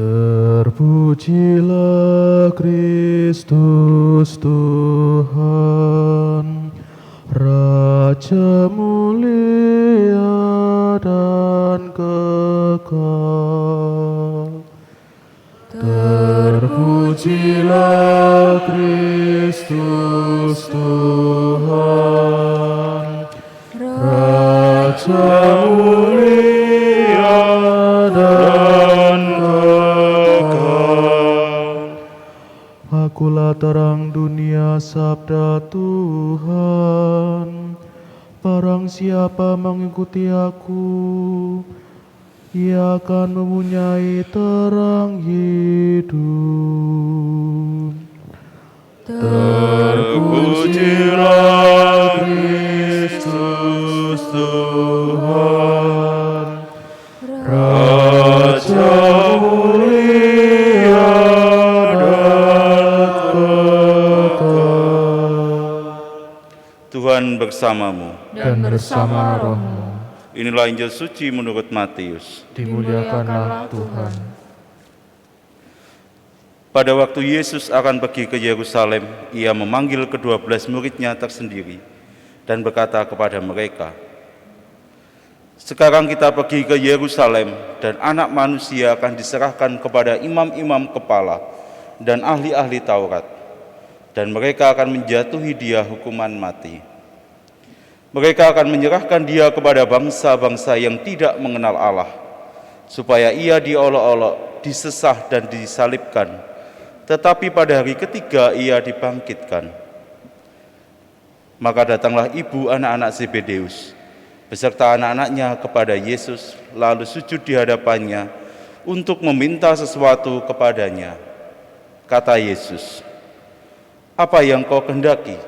Terpujilah Kristus Tuhan, Raja mulia dan kekal. Terpujilah Kristus Tuhan, Raja mulia dan kekal. Akulah terang dunia, sabda Tuhan. Barang siapa mengikuti aku, ia akan mempunyai terang hidup. Terpujilah Kristus Tuhan, Raja mulia dan kekal. Tuhan bersamamu. Dan bersama rohmu. Inilah Injil suci menurut Matius. Dimuliakanlah Tuhan. Pada waktu Yesus akan pergi ke Yerusalem, ia memanggil ke-12 muridnya tersendiri dan berkata kepada mereka, "Sekarang kita pergi ke Yerusalem, dan Anak Manusia akan diserahkan kepada imam-imam kepala dan ahli-ahli Taurat, dan mereka akan menjatuhi dia hukuman mati. Mereka akan menyerahkan dia kepada bangsa-bangsa yang tidak mengenal Allah, supaya ia diolok-olok, disesah dan disalibkan. Tetapi pada hari ketiga ia dibangkitkan." Maka datanglah ibu anak-anak Zebedeus beserta anak-anaknya kepada Yesus, lalu sujud di hadapannya untuk meminta sesuatu kepadanya. Kata Yesus, "Apa yang kau kehendaki?"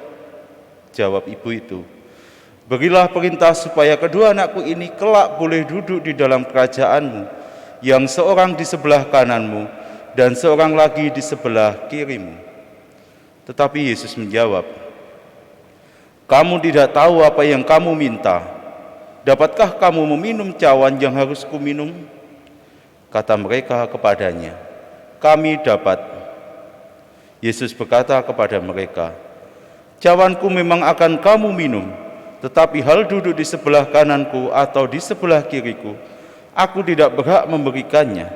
Jawab ibu itu, "Berilah perintah supaya kedua anakku ini kelak boleh duduk di dalam kerajaanmu, yang seorang di sebelah kananmu dan seorang lagi di sebelah kirimu." Tetapi Yesus menjawab, "Kamu tidak tahu apa yang kamu minta. Dapatkah kamu meminum cawan yang harus kuminum?" Kata mereka kepadanya, "Kami dapat." Yesus berkata kepada mereka, "Cawanku memang akan kamu minum, tetapi hal duduk di sebelah kananku atau di sebelah kiriku, aku tidak berhak memberikannya.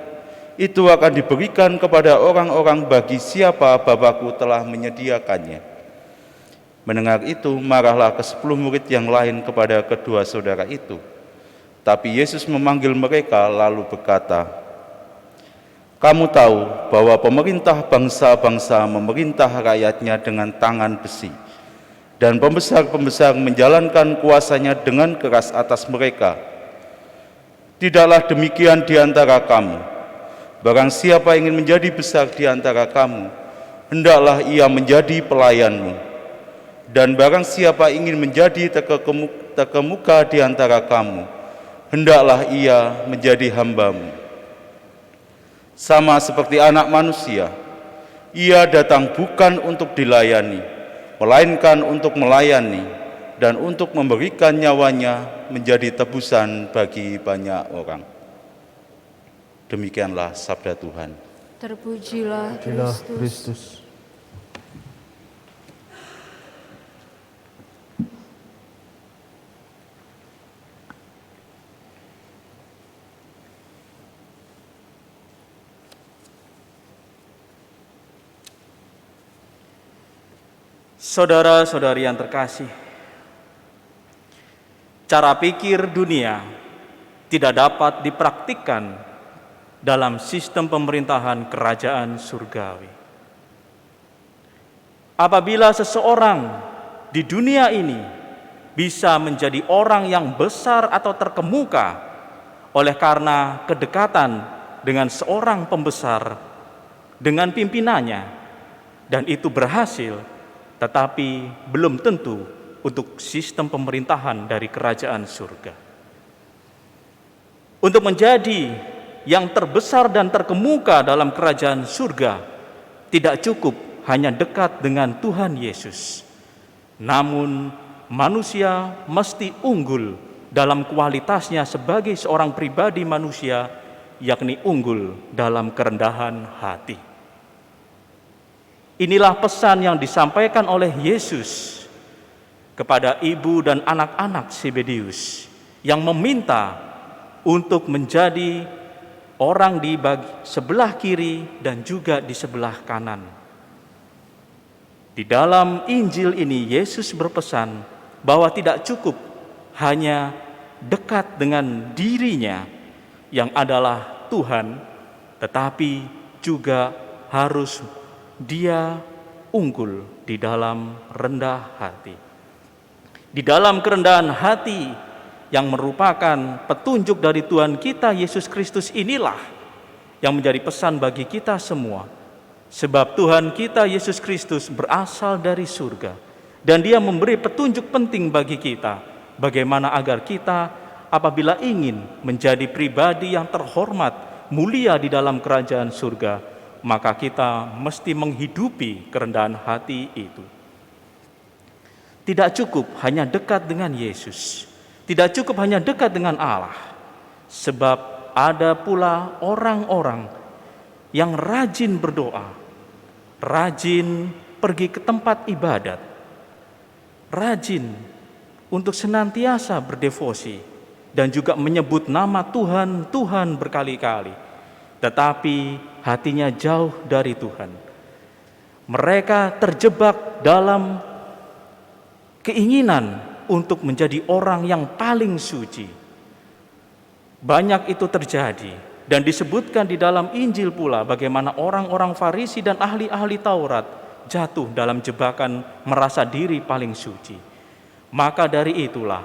Itu akan diberikan kepada orang-orang bagi siapa Bapa-Ku telah menyediakannya." Mendengar itu, marahlah ke-10 murid yang lain kepada kedua saudara itu. Tapi Yesus memanggil mereka lalu berkata, "Kamu tahu bahwa pemerintah bangsa-bangsa memerintah rakyatnya dengan tangan besi, dan pembesar-pembesar menjalankan kuasanya dengan keras atas mereka. Tidaklah demikian di antara kamu. Barang siapa ingin menjadi besar di antara kamu, hendaklah ia menjadi pelayanmu. Dan barang siapa ingin menjadi terkemuka di antara kamu, hendaklah ia menjadi hambamu. Sama seperti Anak Manusia, ia datang bukan untuk dilayani, melainkan untuk melayani dan untuk memberikan nyawanya menjadi tebusan bagi banyak orang." Demikianlah sabda Tuhan. Terpujilah Kristus. Saudara-saudari yang terkasih, cara pikir dunia tidak dapat dipraktikkan dalam sistem pemerintahan kerajaan surgawi. Apabila seseorang di dunia ini bisa menjadi orang yang besar atau terkemuka oleh karena kedekatan dengan seorang pembesar, dengan pimpinannya, dan itu berhasil, tetapi belum tentu untuk sistem pemerintahan dari kerajaan surga. Untuk menjadi yang terbesar dan terkemuka dalam kerajaan surga, tidak cukup hanya dekat dengan Tuhan Yesus. Namun manusia mesti unggul dalam kualitasnya sebagai seorang pribadi manusia yakni unggul dalam kerendahan hati. Inilah pesan yang disampaikan oleh Yesus kepada ibu dan anak-anak Zebedeus yang meminta untuk menjadi orang di sebelah kiri dan juga di sebelah kanan. Di dalam Injil ini Yesus berpesan bahwa tidak cukup hanya dekat dengan dirinya yang adalah Tuhan, tetapi juga harus dia unggul di dalam rendah hati. Di dalam kerendahan hati yang merupakan petunjuk dari Tuhan kita Yesus Kristus inilah yang menjadi pesan bagi kita semua. Sebab Tuhan kita Yesus Kristus berasal dari surga dan Dia memberi petunjuk penting bagi kita bagaimana agar kita apabila ingin menjadi pribadi yang terhormat, mulia di dalam kerajaan surga, maka kita mesti menghidupi kerendahan hati itu. Tidak cukup hanya dekat dengan Yesus, tidak cukup hanya dekat dengan Allah, sebab ada pula orang-orang yang rajin berdoa, rajin pergi ke tempat ibadat, rajin untuk senantiasa berdevosi dan juga menyebut nama Tuhan, Tuhan berkali-kali, tetapi hatinya jauh dari Tuhan. Mereka terjebak dalam keinginan untuk menjadi orang yang paling suci. Banyak itu terjadi dan disebutkan di dalam Injil pula bagaimana orang-orang Farisi dan ahli-ahli Taurat jatuh dalam jebakan merasa diri paling suci. Maka dari itulah,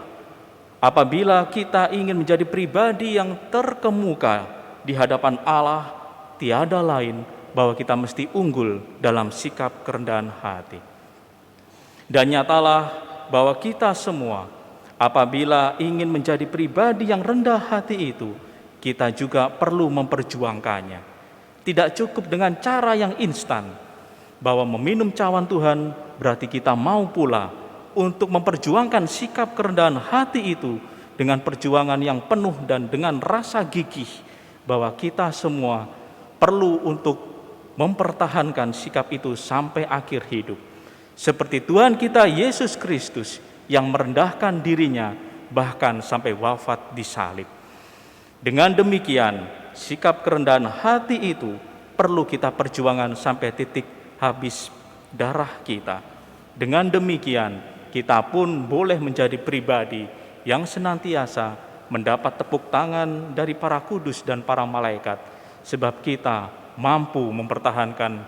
apabila kita ingin menjadi pribadi yang terkemuka di hadapan Allah, tiada lain bahwa kita mesti unggul dalam sikap kerendahan hati. Dan nyatalah bahwa kita semua apabila ingin menjadi pribadi yang rendah hati itu, kita juga perlu memperjuangkannya. Tidak cukup dengan cara yang instan, bahwa meminum cawan Tuhan berarti kita mau pula untuk memperjuangkan sikap kerendahan hati itu dengan perjuangan yang penuh dan dengan rasa gigih, bahwa kita semua perlu untuk mempertahankan sikap itu sampai akhir hidup. Seperti Tuhan kita Yesus Kristus yang merendahkan dirinya bahkan sampai wafat di salib. Dengan demikian, sikap kerendahan hati itu perlu kita perjuangan sampai titik habis darah kita. Dengan demikian, kita pun boleh menjadi pribadi yang senantiasa mendapat tepuk tangan dari para kudus dan para malaikat, sebab kita mampu mempertahankan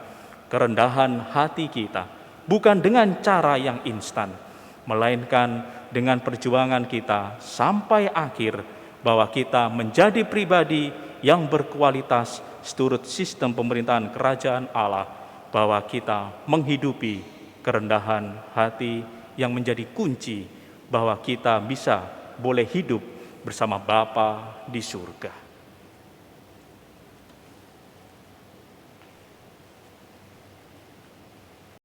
kerendahan hati kita, bukan dengan cara yang instan, melainkan dengan perjuangan kita sampai akhir, bahwa kita menjadi pribadi yang berkualitas seturut sistem pemerintahan kerajaan Allah, bahwa kita menghidupi kerendahan hati yang menjadi kunci bahwa kita bisa boleh hidup bersama Bapa di surga.